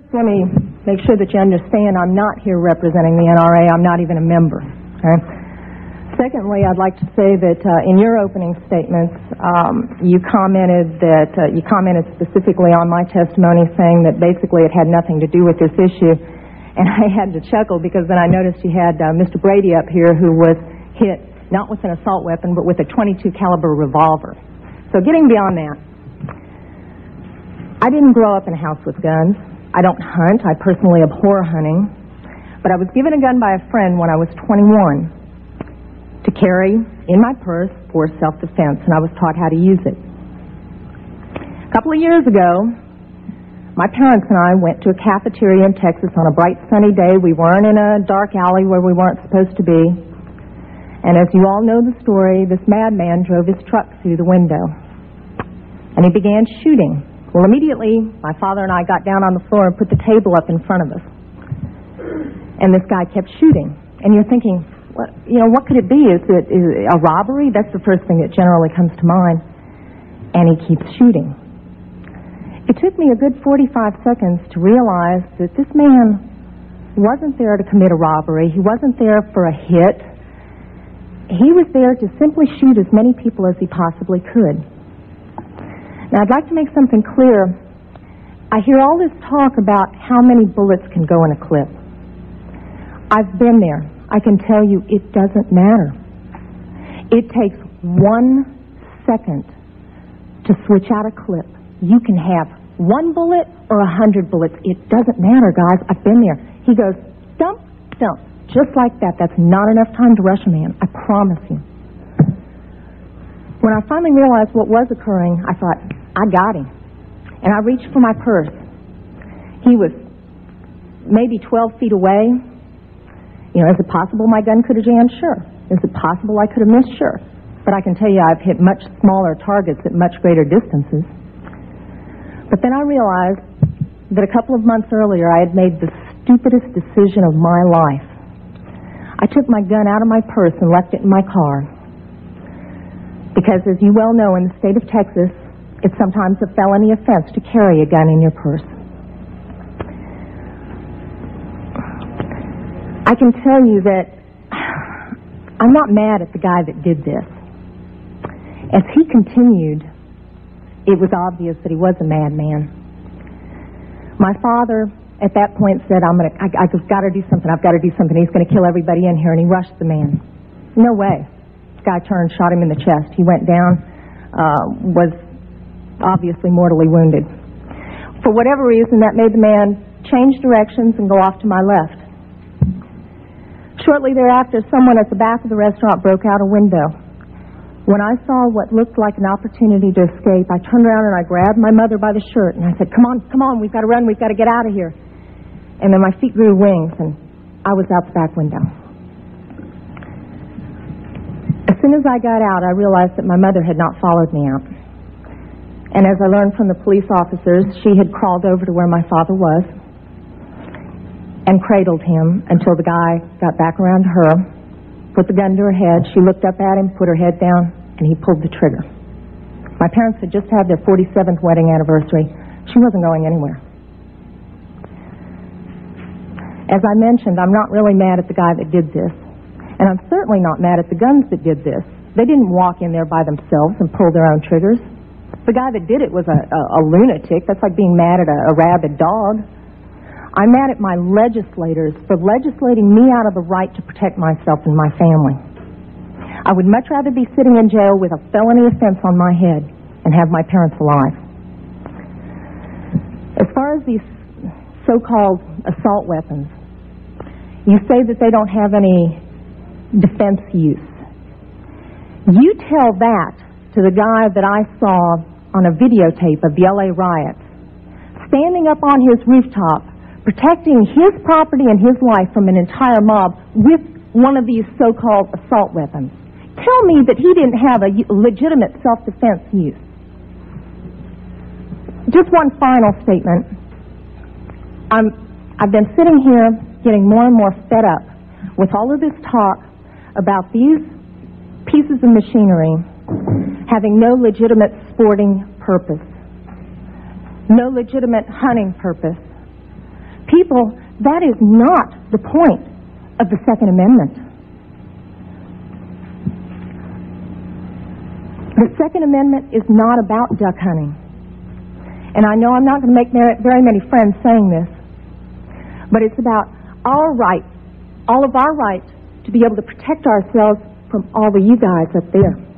let me make sure that you understand I'm not here representing the NRA. I'm not even a member. Okay? Secondly, I'd like to say that in your opening statements, you commented specifically on my testimony, saying that basically it had nothing to do with this issue. And I had to chuckle because then I noticed you had Mr. Brady up here, who was hit not with an assault weapon but with a .22 caliber revolver. So getting beyond that, I didn't grow up in a house with guns. I don't hunt. I personally abhor hunting. But I was given a gun by a friend when I was 21 to carry in my purse for self-defense, and I was taught how to use it. A couple of years ago, my parents and I went to a cafeteria in Texas on a bright sunny day. We weren't in a dark alley where we weren't supposed to be. And as you all know the story, this madman drove his truck through the window. And he began shooting. Well, immediately, my father and I got down on the floor and put the table up in front of us. And this guy kept shooting. And you're thinking, what could it be? Is it a robbery? That's the first thing that generally comes to mind. And he keeps shooting. It took me a good 45 seconds to realize that this man wasn't there to commit a robbery. He wasn't there for a hit. He was there to simply shoot as many people as he possibly could. Now, I'd like to make something clear. I hear all this talk about how many bullets can go in a clip. I've been there. I can tell you it doesn't matter. It takes 1 second to switch out a clip. You can have 1 bullet or 100 bullets. It doesn't matter, guys. I've been there. He goes, dump, dump, just like that. That's not enough time to rush a man. I promise you. When I finally realized what was occurring, I thought, I got him. And I reached for my purse. He was maybe 12 feet away. Is it possible my gun could have jammed? Sure. Is it possible I could have missed? Sure. But I can tell you I've hit much smaller targets at much greater distances. But then I realized that a couple of months earlier I had made the stupidest decision of my life. I took my gun out of my purse and left it in my car. Because as you well know, in the state of Texas, it's sometimes a felony offense to carry a gun in your purse. I can tell you that I'm not mad at the guy that did this. As he continued, it was obvious that he was a madman. My father, at that point, said, I've got to do something. I've got to do something. He's going to kill everybody in here. And he rushed the man. No way. The guy turned, shot him in the chest. He went down, was obviously mortally wounded. For whatever reason, that made the man change directions and go off to my left. Shortly thereafter, someone at the back of the restaurant broke out a window. When I saw what looked like an opportunity to escape, I turned around and I grabbed my mother by the shirt and I said, come on, we've got to run, we've got to get out of here. And then my feet grew wings and I was out the back window. As soon as I got out, I realized that my mother had not followed me out. And as I learned from the police officers, she had crawled over to where my father was and cradled him until the guy got back around to her, put the gun to her head. She looked up at him, put her head down, and he pulled the trigger. My parents had just had their 47th wedding anniversary. She wasn't going anywhere. As I mentioned, I'm not really mad at the guy that did this. And I'm certainly not mad at the guns that did this. They didn't walk in there by themselves and pull their own triggers. The guy that did it was a lunatic. That's like being mad at a rabid dog. I'm mad at my legislators for legislating me out of the right to protect myself and my family. I would much rather be sitting in jail with a felony offense on my head and have my parents alive. As far as these so-called assault weapons, you say that they don't have any defense use. You tell that to the guy that I saw on a videotape of the LA riots, standing up on his rooftop, protecting his property and his life from an entire mob with one of these so-called assault weapons. Tell me that he didn't have a legitimate self-defense use. Just one final statement. I've been sitting here getting more and more fed up with all of this talk about these pieces of machinery having no legitimate sporting purpose, no legitimate hunting purpose, people, that is not the point of the Second Amendment. The Second Amendment is not about duck hunting. And I know I'm not going to make very many friends saying this, but it's about our rights, all of our rights, to be able to protect ourselves from all of you guys up there.